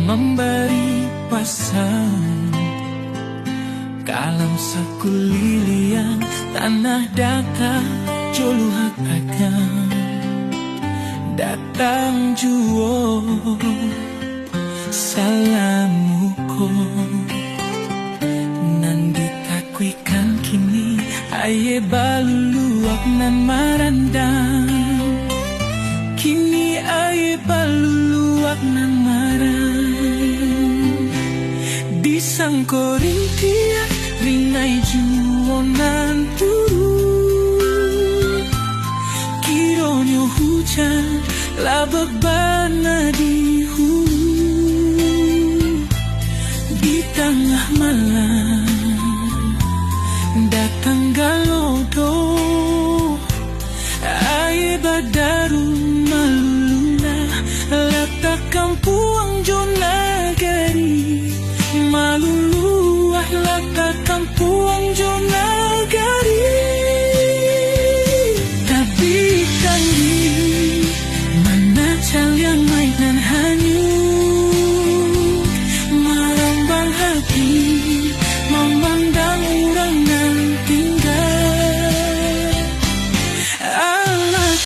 memberi pasang kalam sakulilian tanah data joluhak akan datang juo salamuko nandi takuikan kini aye baluluak nan marandang kini aye baluluak nan marang di sangkorintia ringai juonan turu kironyo hujan labak bana di hulu di tengah malam datang galodo aye badaru malula letak kampung